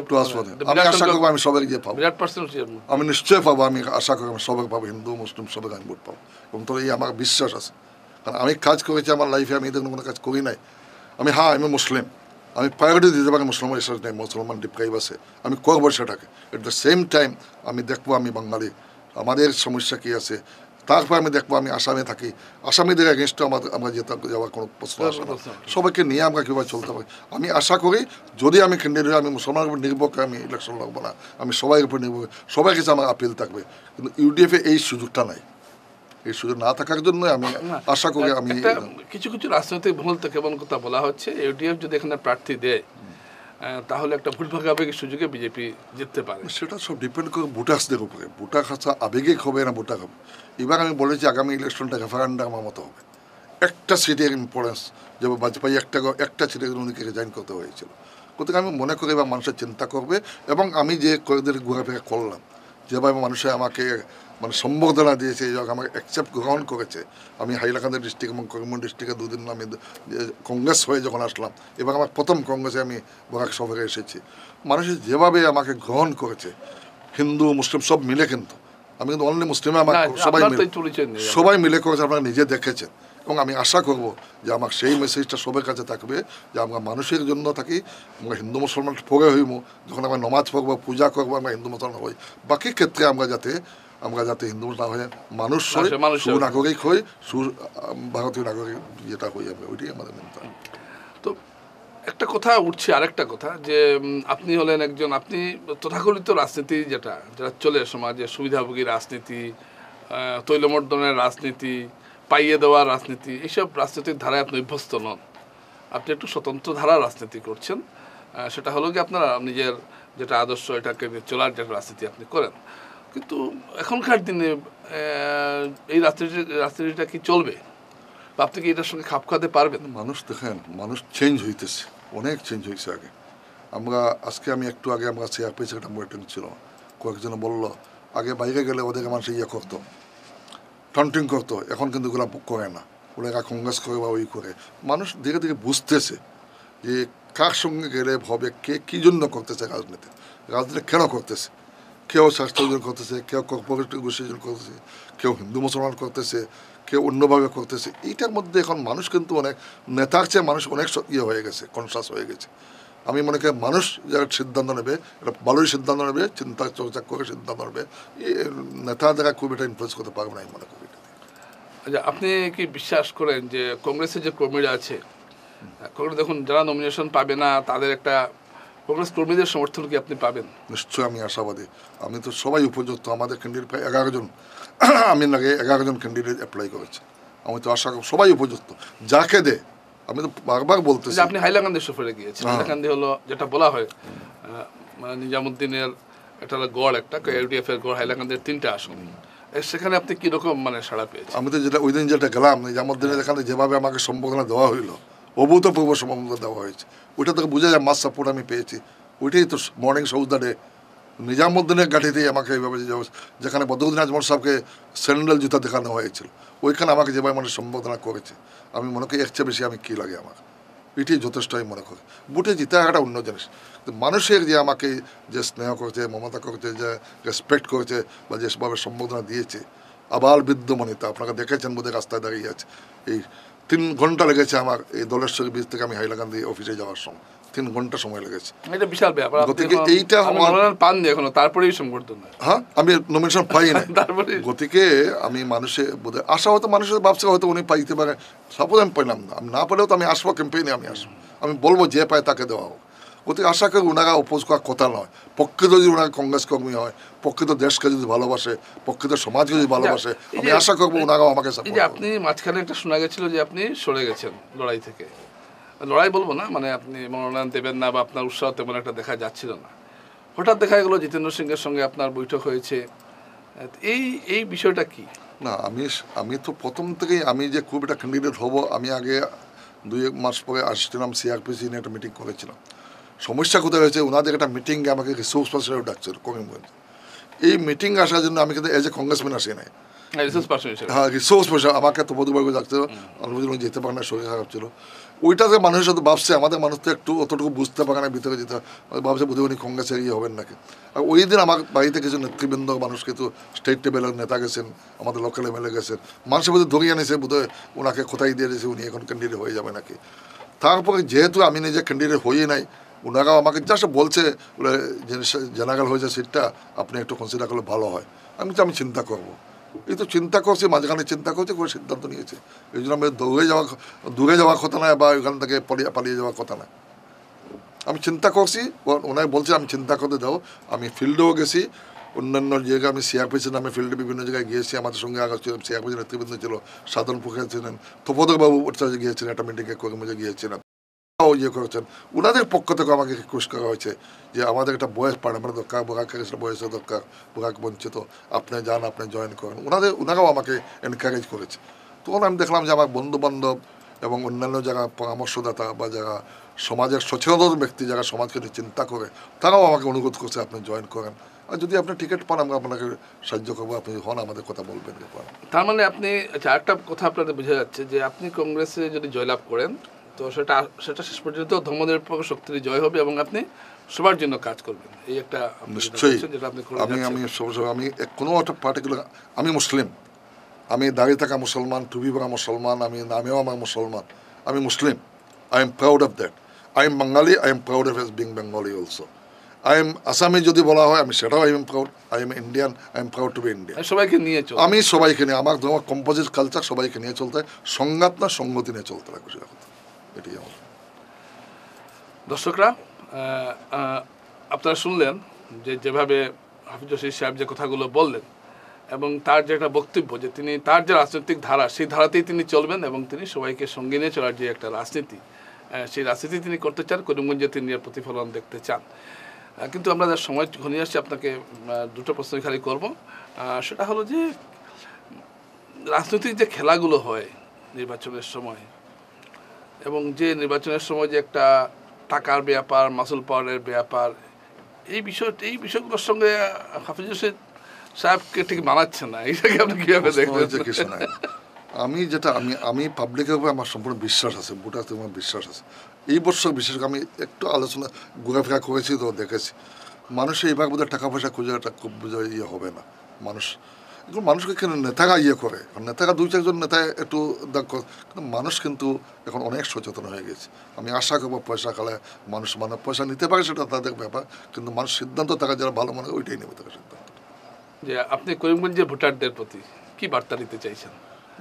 to us for that. আমি আশা করবো আমি সবাই গিয়ে পাবো, বিরাট পার্সেন্ট। আমি নিশ্চয়ই পাবো। আমি আশা করি আমি সবাই পাবো, হিন্দু মুসলিম সবাই আমি ভোট পাবো, এবং তো এই আমার বিশ্বাস আছে। কারণ আমি কাজ করেছি আমার লাইফে, আমি এদের কোনো কাজ করি নাই। আমি মুসলিম, আমি প্রায়োরিটি দিতে পারি মুসলমান ইসলাম নেই, মুসলমান ডিপ্রাইভ আছে, আমি করবো সেটাকে। এট দ্য সেম টাইম আমি দেখবো আমি বাঙালি, আমাদের সমস্যা কী আছে, তারপর আমি দেখবো আমি আসামে থাকি, আসামিদের এগেনস্টে আমরা যাওয়ার কোনো প্রশ্ন আসে না। সবাইকে নিয়ে আমরা কীভাবে চলতে পারি। আমি আশা করি যদি আমি ক্যান্ডিডেট, আমি মুসলমানের উপর নির্ভর করে আমি ইলেকশন লড়বো না, আমি সবাই উপর নির্ভর করি, সবার কাছে আমার আপিল থাকবে। কিন্তু ইউডিএফে এই সুযোগটা নাই, এই সুযোগ না থাকার জন্য আমি আশা করি আমি কিছু কিছু রাজনৈতিক মহল থেকে কেমন কথা বলা হচ্ছে, ইউডিএফ যদি এখানে প্রার্থী দেয় তাহলে একটা ভোট ভাগাভাগি সুযোগে বিজেপি জিততে পারে। সেটা সব ডিপেন্ড করে ভোটার্সদের উপরে, ভোটার খাঁচা আবেগিক হবে না ভোটার হবে। এবার আমি বলেছি আগামী ইলেকশনটা রেফারেন্ডামের মতো হবে। একটা সিটের ইম্পর্টেন্স, যেমন বাজপেয়ী একটা সিটের উনিকে রিজাইন করতে হয়েছিল। গতিকে আমি মনে করি এবার মানুষের চিন্তা করবে, এবং আমি যে কয়েকদিন ঘোরাফেরা করলাম, যেভাবে মানুষে আমাকে মানে সম্বর্ধনা দিয়েছে, আমাকে অ্যাকসেপ্ট গ্রহণ করেছে। আমি হাইলাকান্দি ডিস্ট্রিক্ট এবং করিমগঞ্জ ডিস্ট্রিক্টে 2 দিন আমি কংগ্রেস হয়ে যখন আসলাম, এবার আমার প্রথম কংগ্রেসে আমি বরাক শহরে এসেছি, মানুষের যেভাবে আমাকে গ্রহণ করেছে, হিন্দু মুসলিম সব মিলে, কিন্তু আমি কিন্তু অনলি মুসলিমে আমার সবাই মিলে করেছে, আপনারা নিজে দেখেছেন। এবং আমি আশা করব যে আমার সেই মেসেজটা সবার কাছে থাকবে যে আমরা মানুষের জন্য থাকি, আমরা হিন্দু মুসলমান পরে হইব, যখন আমরা নমাজ পড়বো পূজা করবো আমরা হিন্দু মুসলমান হই, বাকি ক্ষেত্রে আমরা যাতে হিন্দু না হয়ে মানুষ হই, সুনাগরিক হই, ভারতীয় নাগরিক যেটা হই আমরা, ওইটাই আমাদের মন্ত্র। তো একটা কথা উঠছে, আরেকটা কথা যে আপনি হলেন একজন, আপনি তথাকথিত রাজনীতি যেটা চলে সমাজে, সুবিধাভোগী রাজনীতি, তৈলমর্দনের রাজনীতি, পাইয়ে দেওয়ার রাজনীতি, এইসব রাজনীতির ধারায় আপনি অভ্যস্ত নন। আপনি একটু স্বতন্ত্র ধারা রাজনীতি করছেন, সেটা হলো কি আপনারা নিজের যেটা আদর্শ এটাকে চলার যে রাজনীতি আপনি করেন। কিন্তু এখনকার দিনে এই রাজনীতিটা কি চলবে, বা আপনি কি এটার সঙ্গে খাপ খাওয়াতে পারবেন? মানুষ দেখেন, মানুষ চেঞ্জ হইতেছে, অনেক চেঞ্জ হয়েছে। আজকে আমি একটু আগে আমরা সিআরপিএস একটা মিটিং ছিল, কয়েকজন বলল আগে বাইরে গেলে ওদেরকে মানুষ ইয়ে করতো, টন্টিং করতো, এখন কিন্তু ওগুলো করে না, ওরা কংগ্রেস করে বা ওই করে। মানুষ ধীরে ধীরে বুঝতেছে যে কার সঙ্গে গেলে হবে, কে কী জন্য করতেছে রাজনীতি কেন করতেছে। কেউ স্বাস্থ্যজন করতেছে, কেউ কর্পোরেট গোষ্ঠীজন করতেছে, কেউ হিন্দু মুসলমান করতেছে, কেউ অন্যভাবে করতেছে। এইটার মধ্যে এখন মানুষ কিন্তু অনেক নেতার চেয়ে মানুষ অনেক ইয়ে হয়ে গেছে, কনসাস হয়ে গেছে। আমি মনে করি মানুষ যারা সিদ্ধান্ত নেবে, এটা ভালোই সিদ্ধান্ত নেবে, চিন্তা চর্চা করে সিদ্ধান্ত নেবে, নেতা দ্বারা খুব এটা ইনফ্লুয়েন্স করতে পারবে না, আমি মনে করি। আচ্ছা, আপনি কি বিশ্বাস করেন যে কংগ্রেসের যে কর্মীরা আছে, কংগ্রেস দেখুন যারা নমিনেশন পাবে না তাদের একটা কংগ্রেস কর্মীদের সমর্থন কি আপনি পাবেন? নিশ্চয়ই আমি আশাবাদী। আমি তো সবাই উপযুক্ত, আমাদের ক্যান্ডিডেট প্রায় 11 জন, আমি আগে 11 জন ক্যান্ডিডেট অ্যাপ্লাই করেছি। আমি তো আশা করি সবাই উপযুক্ত, যাকে দে আমি তো বারবার বলতেছি। যে আপনি হাইলাকান্দি সফরে গিয়েছেন, হ্যাঁ। হাইলাকান্দি হলো যেটা বলা হয় মানে নিজামুদ্দিনের একটা হলো গড়, একটা ইউডিএফ এর গড়, হাইলাকান্দির 3টা আসন। সেখানে আপনি কিরকম মানে সাড়া পেয়েছেন? আমি তো যেটা ওই দিন যেটা গেলাম নিজামুদ্দিনের এখানে যেভাবে আমাকে সম্বোধনা দেওয়া হইলো, অভূতপূর্ব সম্বোধনা দেওয়া হয়েছে, ওইটা থেকে বোঝা যায় মাস সাপোর্ট আমি পেয়েছি। ওইটাই তো মর্নিং সৌজ দ্য ডে। নিজামুদ্দিনের গাঠিতেই আমাকে এইভাবে যেখানে বদরুদ্দিন আজমল সাহেবকে স্যান্ডেল জুতা দেখানো হয়েছিল, ওইখানে আমাকে যেভাবে মানে সম্বোধনা করেছে, আমি মনে করি এর চেয়ে বেশি আমি কী লাগে আমার, এটাই যথেষ্ট আমি মনে করি। বুটে জিতে একটা অন্য জিনিস, মানুষের যে আমাকে যে স্নেহ করেছে, মমতা করেছে, যে রেসপেক্ট করেছে বা যেভাবে সম্বোধনা দিয়েছে, আবার বিদ্যমানিতা আপনারা দেখেছেন বোধহয় রাস্তায় দাঁড়িয়ে আছে। এই 3 ঘন্টা লেগেছে আমার এই দলেশ্বরী ব্রিজ থেকে আমি হাইলাকান্দি অফিসে যাওয়ার সময়, 3 ঘন্টা সময় লেগেছে। এটা বিশাল ব্যাপার। গতিকে এইটা পাননি এখনো, তারপরেই সংবর্ধনা। হ্যাঁ, আমি নমিনেশন পাই না। তারপরে গতিকে আমি মানুষে বোধহয় আশা, হয়তো মানুষের ভাবছে হয়তো উনি পাইতে পারে, সাপোজ আমি পাইলাম না, আমি না পেলেও তো আমি আসবো ক্যাম্পেইনে, আমি আসবো, আমি বলবো যে পায় তাকে দেওয়া হোক। গতিকে আশা করি ওনারা অপোজ করার কথা নয়। প্রকৃত যদি ওনারা কংগ্রেস কর্মী হয়, প্রকৃত দেশকে যদি ভালোবাসে, প্রকৃত সমাজকে যদি ভালোবাসে, আমি আশা করবো ওনারাও আমাকে এই সাপোর্ট যে করবে। আপনি মাঝখানে একটা শোনা গেছিল যে আপনি সরে গেছেন লড়াই থেকে, লড়াই বলবো না, মানে আপনি মনোনয়ন দেবেন না বা আপনার উৎসাহ তেমন একটা দেখা যাচ্ছিল না। হঠাৎ দেখা গেলো জিতেন্দ্র সিংয়ের সঙ্গে আপনার বৈঠক হয়েছে। এই এই বিষয়টা কি? না, আমি তো প্রথম থেকেই আমি যে খুব একটা ক্যান্ডিডেট হব, আমি আগে 2 মাস পরে আসছিলাম, সিআরপিসি নিয়ে একটা মিটিং করেছিলাম। সমস্যা কোথায় হয়েছে, ওনাদের একটা মিটিংয়ে আমাকে রিসোর্স পার্সনের ডাকছিল করিমগঞ্জ। এই মিটিং আসার জন্য আমি কিন্তু এজ এ কংগ্রেসম্যান আসি নাই। রিসোর্স পার্সন হিসেবে? হ্যাঁ, রিসোর্স পার্সন আমাকে তো বধুবার্গ ডাকছিল, আমি যেতে পারে না, শরীর খারাপ ছিল। ওইটাতে মানুষের সাথে ভাবছে, আমাদের মানুষ তো একটু অতটুকু বুঝতে পারে না, ভিতরে যেতে ভাবছে বোধহয় উনি কংগ্রেসের ইয়ে হবেন নাকি। আর ওই দিন আমার বাড়িতে কিছু নেতৃবৃন্দ মানুষ, কিন্তু স্টেট লেভেলের নেতা গেছেন, আমাদের লোকাল এমএলএ গেছেন, মানুষের বোধহয় ধরিয়ে আনিছে, বোধহয় ওনাকে কোথায় দিয়ে দিয়েছে উনি এখন ক্যান্ডিডেট হয়ে যাবে নাকি। তারপরে যেহেতু আমি নিজে ক্যান্ডিডেট হয়ে নাই, ওনারাও আমাকে জাস্ট বলছে জেনারেল হয়েছে সিটটা, আপনি একটু কনসিডার করলে ভালো হয়। আমি চিন্তা করবো। এই তো চিন্তা করছি, মাঝখানে চিন্তা করছে, করে সিদ্ধান্ত নিয়েছে। এই জন্য আমি দূরে যাওয়ার কথা নয় বা ওইখান থেকে পালিয়ে যাওয়ার কথা না। আমি চিন্তা করছি, ওনাকে বলছি আমি চিন্তা করতে দাও। আমি ফিল্ডেও গেছি, অন্যান্য জায়গায় আমি সিআরপিসি নামে ফিল্ডে বিভিন্ন জায়গায় গিয়েছি। আমাদের সঙ্গে আগে সিআরপিসি নেতৃবৃন্দ ছিল, সাধন পুকুর ছিলেন, তপোদকবাবু গিয়েছিলেন, একটা মিটিংয়ে কর্মীজে গিয়েছিলেন, ইয়ে করেছেন। ওনাদের পক্ষ থেকে আমাকে রিকোয়েস্ট করা হয়েছে যে আমাদের একটা বয়স পাঠানোর দরকার, বোরাকের বয়সের দরকার, বোরাক বঞ্চিত, আপনি যান, আপনি জয়েন করেন। ওনারাও আমাকে এনকারেজ করেছে। তখন আমি দেখলাম যে আমার বন্ধুবান্ধব এবং অন্যান্য যারা পরামর্শদাতা বা যারা সমাজের সচেতন ব্যক্তি, যারা সমাজকে নিয়ে চিন্তা করে, তারাও আমাকে অনুরোধ করছে আপনি জয়েন করেন, আর যদি আপনি টিকিট পান আমরা আপনাকে সাহায্য করবো, আপনি হন আমাদের কথা বলবেন। তার মানে আপনি, আচ্ছা, একটা কথা আপনাদের বোঝা যাচ্ছে যে আপনি কংগ্রেসে যদি জয়লাভ করেন, তো সেটা শেষ পর্যন্ত ধর্মনিরপেক্ষ শক্তির জয় হবে এবং আপনি সবার জন্য কাজ করবেন। এই একটা নিশ্চয়ই। যেটা আপনি আমি কোনো একটা পার্টিকুলার, আমি মুসলিম, আমি দাঁড়িয়ে থাকা মুসলমান, টুপি পরা মুসলমান, আমি নামেও আমার মুসলমান, আমি মুসলিম। I am proud of that. I am Bangali, I am proud of as being Bengali also. I am Asami যদি বলা হয়, আমি সেটাও I am proud. I am Indian, I am proud to be Indian. সবাইকে নিয়ে চল, আমি সবাইকে নিয়ে, আমার কম্পোজিট কালচার সবাইকে নিয়ে চলতে হয়, সংঘাত না সংগতি নিয়ে চলতে হয়, খুশি কথা এটাই আমার। দর্শকরা, আপনারা শুনলেন যে যেভাবে হাফিজ রশিদ সাহেব যে কথাগুলো বললেন এবং তার যে একটা বক্তব্য, যে তিনি তার যে রাজনৈতিক ধারা, সেই ধারাতেই তিনি চলবেন এবং তিনি সবাইকে সঙ্গে নিয়ে চলার যে একটা রাজনীতি, সেই রাজনীতি তিনি করতে চান, করিমগঞ্জে তিনি এর প্রতিফলন দেখতে চান। কিন্তু আমরা যার সময় ঘনিয়ে আসছি, আপনাকে দুটো প্রশ্ন খালি করব। সেটা হলো যে রাজনৈতিক যে খেলাগুলো হয় নির্বাচনের সময়, এবং যে নির্বাচনের সময় যে একটা টাকার ব্যাপার, মাসুল পাওয়ারের ব্যাপার, এই বিষয়গুলোর সঙ্গে হাফিজ রশিদ সাহেবকে ঠিক মানাচ্ছে না। এটাকে আপনি কীভাবে দেখবেন? আমি পাবলিকের উপরে আমার সম্পূর্ণ বিশ্বাস আছে, ভোটারদের আমার বিশ্বাস আছে। এই বছর বিশেষ করে আমি একটু আলোচনা ঘোরাফেরা করেছি, তো দেখেছি মানুষের এবার বোধহয় টাকা পয়সা খুঁজে একটা খুব ইয়ে হবে না। মানুষকে কেন নেতারা ইয়ে করে, নেতারা 2-4 জন নেতা একটু কিন্তু মানুষ কিন্তু এখন অনেক সচেতন হয়ে গেছে। আমি আশা করবো পয়সা খালে মানুষ পয়সা নিতে পারে, সেটা তাদের ব্যাপার, কিন্তু মানুষ সিদ্ধান্ত তারা যারা ভালো মনে ওইটাই নেবে তাদের সিদ্ধান্ত। যে আপনি করিমগঞ্জের ভোটারদের প্রতি কি বার্তা দিতে চাইছেন?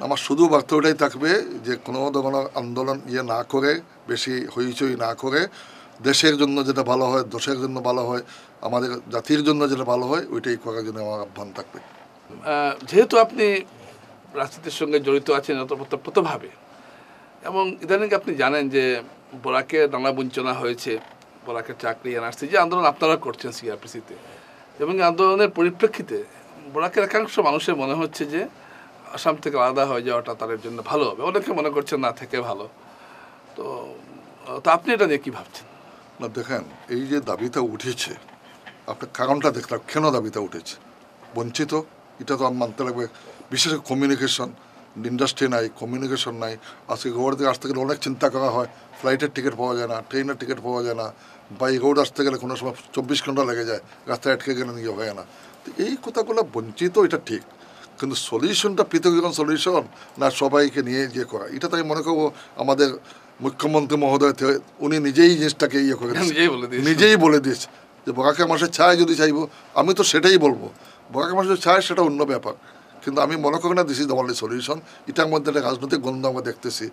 আমার শুধু বার্তা ওটাই থাকবে যে কোনো ধরনের আন্দোলন না করে, বেশি হইচই না করে, দেশের জন্য যেটা ভালো হয়, দেশের জন্য ভালো হয়, আমাদের জাতির জন্য যেটা ভালো হয়, ওইটাই করার জন্য আমার আহ্বান থাকবে। যেহেতু আপনি রাজনীতির সঙ্গে জড়িত আছেন ওতপ্রোতভাবে, এবং ইদানিং আপনি জানেন যে বোরাকে নানা বঞ্চনা হয়েছে, বোরাকের চাকরি এনআরসি যে আন্দোলন আপনারা করছেন সিআরপিসিতে, এবং এই আন্দোলনের পরিপ্রেক্ষিতে বোরাকের একাংশ মানুষের মনে হচ্ছে যে আসাম থেকে আলাদা হয়ে যাওয়াটা তাদের জন্য ভালো হবে, অনেকে মনে করছেন না থেকে ভালো। তো তো আপনি এটা নিয়ে কী ভাবছেন? না দেখেন, এই যে দাবিটা উঠেছে, আপনার কারণটা দেখলাম কেন দাবিটা উঠেছে। বঞ্চিত, এটা তো আমি মানতে লাগবে। বিশেষ করে কমিউনিকেশন, ইন্ডাস্ট্রি নাই, কমিউনিকেশন নাই। আজকে রোড থেকে আসতে গেলে অনেক চিন্তা করা হয়, ফ্লাইটের টিকিট পাওয়া যায় না, ট্রেনের টিকিট পাওয়া যায় না, বাই রোড আসতে গেলে কোনো সময় 24 ঘন্টা লেগে যায়, রাস্তায় আটকে গেলে নিয়ে হয় না। তো এই কথাগুলো বঞ্চিত, এটা ঠিক, কিন্তু সলিউশনটা পৃথক সলিউশন না সবাইকে নিয়ে গিয়ে করা, এটা তো আমি মনে করবো আমাদের মুখ্যমন্ত্রী মহোদয় উনি নিজেই জিনিসটাকে ইয়ে করে নিজেই বলে দিয়েছে যে বোরাকে মাসে চায় যদি চাইবো, আমি তো সেটাই বলবো। বোরাকে মাসে চায় সেটা অন্য ব্যাপার, কিন্তু আমি মনে করি না this is the only solution. এটার মধ্যে একটা রাজনৈতিক গন্ধ আমরা দেখতেছি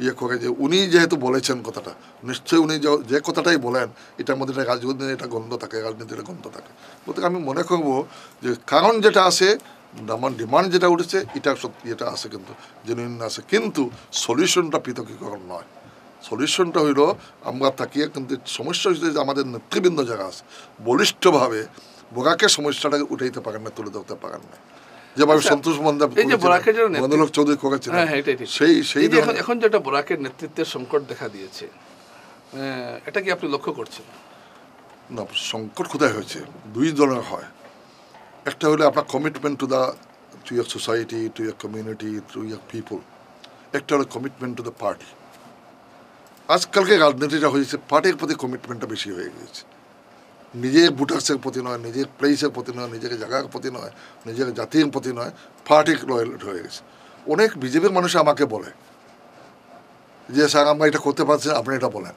ইয়ে করে, যে উনি যেহেতু বলেছেন কথাটা, নিশ্চয়ই উনি যে কথাটাই বলেন এটার মধ্যে একটা রাজনীতির একটা গন্ধ থাকে, রাজনীতির গন্ধ থাকে। বলতে আমি মনে করবো যে কারণ যেটা আছে, আমার ডিমান্ড যেটা উঠেছে এটা সত্যি, এটা আছে, কিন্তু জেনুইন আছে, কিন্তু সলিউশনটা পৃথকীকরণ নয়। সলিউশনটা হইল আমরা তাকিয়ে, কিন্তু সমস্যা হচ্ছে যে আমাদের নেতৃবৃন্দ যারা আছে বলিষ্ঠভাবে বোরাকে সমস্যাটাকে উঠাইতে পারেন না, তুলে ধরতে পারেন না, যেভাবে সন্তোষ মন্দলোক চৌধুরী করেছিলেন। সেই এখন যেটা বোরাকের নেতৃত্বের সংকট দেখা দিয়েছে, এটা কি আপনি লক্ষ্য করছেন? না, সংকট কোথায় হয়েছে? দুই ধরনের হয়। একটা হলো আপনার commitment to your society, to your community, to your people. একটা হলো কমিটমেন্ট টু দ্য পার্টি। আজকালকে রাজনীতিটা হয়েছে পার্টির প্রতি কমিটমেন্টটা বেশি হয়ে গিয়েছে, নিজের ভোটার্সের প্রতি নয়, নিজের প্লেসের প্রতি নয়, নিজের জায়গার প্রতি নয়, নিজের জাতির প্রতি নয়, পার্টির লয়ালিটি হয়ে গেছে। অনেক বিজেপির মানুষ আমাকে বলে যে স্যার আমরা এটা করতে পারছি না, আপনি এটা বলেন।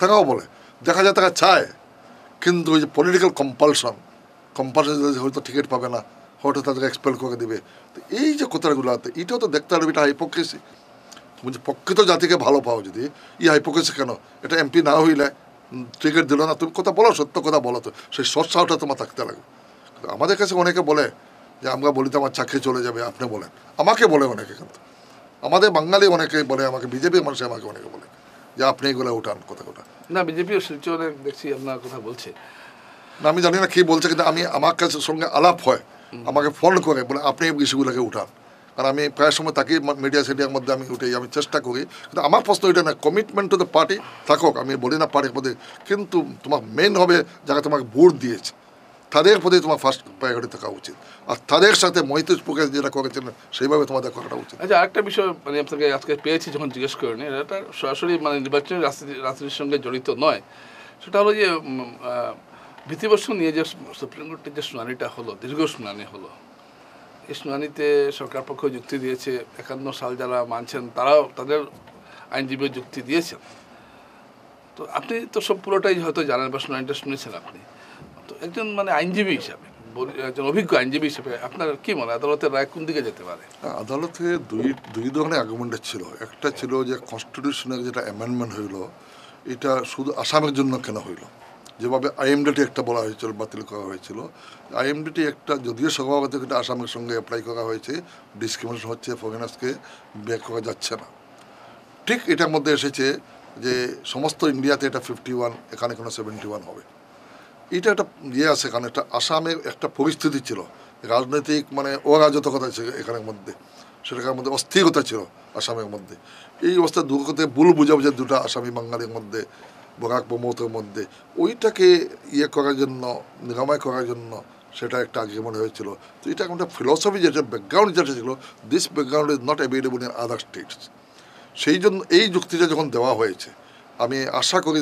তারাও বলে, দেখা যায় তারা চায়, কিন্তু ওই যে পলিটিক্যাল কম্পালশন হয়তো টিকিট পাবে না, হয়তো তাদেরকে এক্সপেল করে দিবে। তো এই যে কথাগুলো আছে, এটাও তো দেখতে হবে, এটা হাইপোক্রেসি। তুমি যে প্রকৃত জাতিকে ভালো পাও, যদি ই হাইপোক্রেসি কেন? এটা এমপি না হইলে টিকিট দিল না, তুমি কথা বলো, সত্য কথা বলো, তো সেই সৎসাহটা তোমার থাকতে লাগবে। আমাদের কাছে অনেকে বলে যে আমরা বলি তো আমার চাকরি চলে যাবে, আপনি বলেন। আমাকে বলে অনেকে, কিন্তু আমাদের বাঙালি অনেকে বলে, আমাকে বিজেপির মানুষ আমাকে অনেকে বলে যে আপনি এগুলো উঠান কথা। না, বিজেপিও শিলচর অনেক দেখছি আপনার কথা বলছে না, আমি জানি না কি বলছে, কিন্তু আমি আমার কাছে সঙ্গে আলাপ হয়, আমাকে ফোন করে বলে আপনি এই বিষয়গুলোকে উঠান। আর আমি প্রায় সময় তাকে মিডিয়া সিডিয়ার মধ্যে আমি উঠে আমি চেষ্টা করি, কিন্তু আমার প্রশ্ন এটা না, কমিটমেন্ট টু দ্য পার্টি থাকুক, আমি বলি না পার্টির প্রতি, কিন্তু তোমার মেন হবে যারা তোমাকে ভোট দিয়েছে তাদের প্রতি তোমার ফার্স্ট প্রায়োরিটি থাকা উচিত, আর তাদের সাথে মৈত্রী যেটা করেছিলেন সেইভাবে তোমাদের করাটা উচিত। আচ্ছা, আরেকটা বিষয় মানে আপনাকে আজকে পেয়েছি যখন জিজ্ঞেস করেন, এটা সরাসরি মানে নির্বাচনী রাজনীতির সঙ্গে জড়িত নয়, সেটা হলো যে ভিত্তিবর্ষ নিয়ে যে সুপ্রিম কোর্টের যে শুনানিটা হলো, দীর্ঘ শুনানি হলো, এই শুনানিতে সরকার পক্ষ যুক্তি দিয়েছে, 51 সাল যারা মানছেন তারাও তাদের আইনজীবী যুক্তি দিয়েছেন। তো আপনি তো সব পুরোটাই হয়তো জানেন বা শুনানিটা শুনেছেন আপনি, তো একজন মানে আইনজীবী হিসাবে, একজন অভিজ্ঞ আইনজীবী হিসেবে আপনার কি মনে হয় আদালতের রায় কোন দিকে যেতে পারে? আদালতে দুই ধরনের আর্গুমেন্ট ছিল। একটা ছিল যে কনস্টিটিউশনের যেটা অ্যামেন্ডমেন্ট হইল, এটা শুধু আসামের জন্য কেন হইল, যেভাবে আইএমডিটি একটা বলা হয়েছিল, বাতিল করা হয়েছিল। আইএমডিটি একটা যদিও সভাপতি এটা আসামের সঙ্গে অ্যাপ্লাই করা হয়েছে, ডিসক্রিমিনেশন হচ্ছে, ফরেনার্সকে ব্যাক করা যাচ্ছে না। ঠিক এটার মধ্যে এসেছে যে সমস্ত ইন্ডিয়াতে এটা 51, এখানে কোনো 71 হবে। এটা একটা আছে, কারণ একটা আসামের একটা পরিস্থিতি ছিল, রাজনৈতিক মানে অরাজকতা ছিল এখানের মধ্যে, সেটার মধ্যে অস্থিরতা ছিল আসামের মধ্যে। এই অবস্থা দূর করতে ভুল বুঝাবুঝি দুটা আসামি বাঙালির মধ্যে, বরাক প্রমোতের মধ্যে, ওইটাকে করার জন্য, নিরাময় করার জন্য সেটা একটা আগ্রিমেন্ট হয়েছিল। তো এটা একটা ফিলসফি যেটা ব্যাকগ্রাউন্ড যেটা ছিল, this background is not available in other states. সেই জন্য এই যুক্তিটা যখন দেওয়া হয়েছে, আমি আশা করি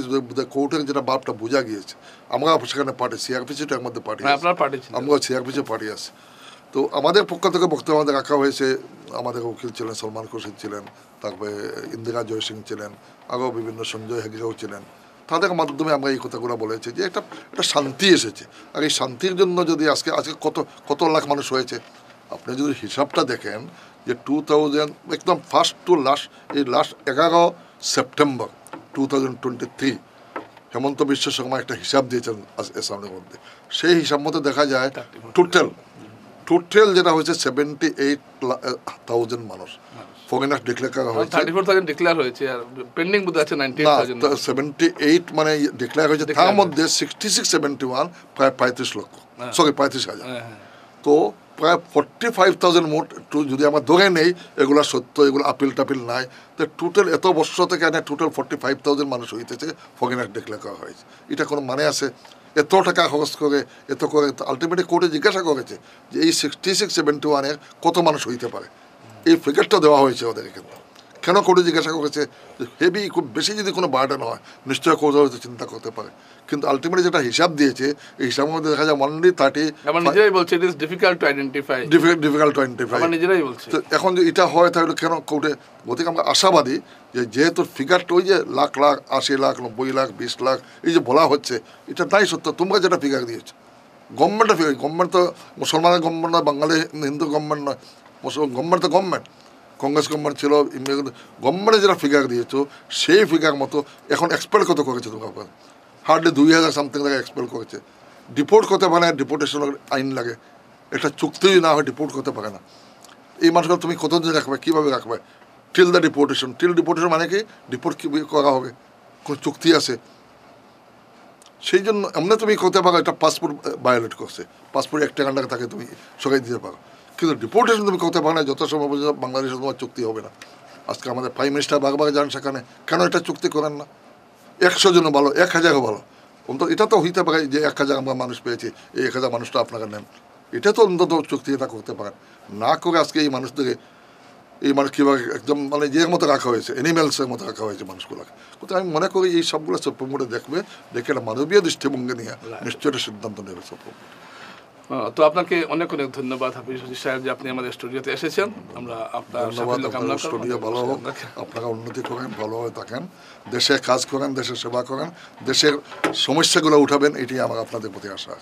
কোর্টের যেটা ভাবটা বোঝা গিয়েছে, আমরা সেখানে পার্টি সিআরপিসিটার মধ্যে পার্টি, আমরা সিআরপিসি পার্টি আছে। তো আমাদের পক্ষ থেকে বক্তব্য আমাদের রাখা হয়েছে, আমাদের উকিল ছিলেন সলমান খুরশিদ ছিলেন, তারপরে ইন্দিরা জয়সিং ছিলেন, আরও বিভিন্ন সঞ্জয় হেগড়েও ছিলেন। তাদের মাধ্যমে আমরা এই কথাগুলো বলেছি যে একটা শান্তি এসেছে। আর এই শান্তির জন্য যদি আজকে কত লাখ মানুষ হয়েছে, আপনি যদি হিসাবটা দেখেন যে 2000 একদম ফার্স্ট টু লাস্ট, এই লাস্ট 11 সেপ্টেম্বর 2023 হেমন্ত বিশ্ব শর্মা একটা হিসাব দিয়েছেন আসামের মধ্যে। সেই হিসাব মতো দেখা যায় টোটাল যেটা হয়েছে 78,000 মানুষ ফরেনার ডিক্লেয়ার করা হয়েছে 34,000 ডিক্লেয়ার হয়েছে আর পেন্ডিং বোধ আছে না 98,000 78 মানে ডিক্লেয়ার হয়েছে, তার মধ্যে 66-71 প্রায় 35 লক্ষ, সরি 35,000। তো প্রায় 45,000 মোট যদি আমরা ধরে নেই এগুলো সত্য, এগুলো আপিল টাপিল নাই, তো টোটাল এত বছর থেকে এনে টোটাল 45,000 মানুষ হইতেছে ফরেনার ডিক্লেয়ার করা হয়েছে। এটা কোনো মানে আছে? এত টাকা খরচ করে এত করে আলটিমেটলি কোর্টে জিজ্ঞাসা করেছে যে এই 66-71-এর কত মানুষ হইতে পারে, এই ফিগারটা দেওয়া হয়েছে ওদের কিন্তু। কেন কোর্টে জিজ্ঞাসা করেছে? হেভি খুব বেশি যদি কোনো বার্ডেন হয় নিশ্চয়ই কোর্ট হয়তো চিন্তা করতে পারে, কিন্তু আলটিমেটলি যেটা হিসাব দিয়েছে এই হিসাবের মধ্যে দেখা যায় অনলি 30। আমার নিজেরাই বলছে it is difficult to identify, difficult to identify, আমার নিজেরাই বলছে। তো এখন যদি এটা হয় তাহলে কেন কোর্টে? গতিকে আমরা আশাবাদী যে যেহেতু ফিগারটা ওই যে লাখ লাখ 80 লাখ 90 লাখ 20 লাখ এই যে বলা হচ্ছে এটা নাই সত্য। তোমরা যেটা ফিগার দিয়েছো গভর্নমেন্টের ফিগার, গভর্নমেন্ট তো মুসলমানের গভর্নমেন্ট নয়, বাঙালি হিন্দু গভর্নমেন্ট নয়, গভর্নমেন্ট তো গভর্নমেন্ট, কংগ্রেস গভর্নমেন্ট ছিল, গভর্নমেন্টে যেটা ফিগার দিয়েছো সেই ফিগার মতো এখন এক্সপেল কত করেছে তোমার? হার্ডলি 2,000 সামথিং টাকা এক্সপেল করেছে। ডিপোর্ট করতে পারে না, ডিপোর্টেশন আইন লাগে, একটা চুক্তি না হয় ডিপোর্ট করতে পারে না। এই মানুষগুলো তুমি কতদিন রাখবে, কীভাবে রাখবে? Till the deportation. Till deportation মানে কি? ডিপোর্ট কী করা হবে, কোনো চুক্তি আছে? সেই জন্য এমনি তুমি করতে পারো এটা পাসপোর্ট ভায়োলেট করছে, পাসপোর্ট 1 টাকা তাকে তুমি সরাই দিতে পারো, কিন্তু ডিপোর্টেশন তুমি করতে পারো না যত সময় পর্যন্ত বাংলাদেশে তোমার চুক্তি হবে না। আজকে আমাদের প্রাইম মিনিস্টার বারবার যান সেখানে, কেন এটা চুক্তি করেন না? 100 জন ভালো, 1,000ও ভালো, অন্তত এটা তো হইতে পারে যে 1,000 আমরা মানুষ পেয়েছি, এই 1,000 মানুষটা আপনারা নেন, এটা তো অন্তত চুক্তি এটা করতে পারেন। না করে আজকে এই মানুষদেরকে এই মানুষ কীভাবে একদম মানে যে মতো রাখা হয়েছে, অ্যানিম্যালসের মতো রাখা হয়েছে মানুষগুলোকে। কিন্তু আমি মনে করি এই সবগুলো সুপ্রিম কোর্টে দেখবে, দেখে একটা মানবীয় দৃষ্টিভঙ্গি নিয়ে নিশ্চয়ই একটা সিদ্ধান্ত নেবে সুপ্রিম কোর্ট। তো আপনাকে অনেক অনেক ধন্যবাদ হাফিজ হোসেন সাহেব যে আপনি আমাদের স্টুডিওতে এসেছেন। আমরা আপনার ধন্যবাদ, আপনার স্টুডিও ভালো হোক, আপনারা উন্নতি করেন, ভালোভাবে থাকেন, দেশে কাজ করেন, দেশের সেবা করেন, দেশের সমস্যাগুলো উঠাবেন, এটি আমার আপনাদের প্রতি আশা।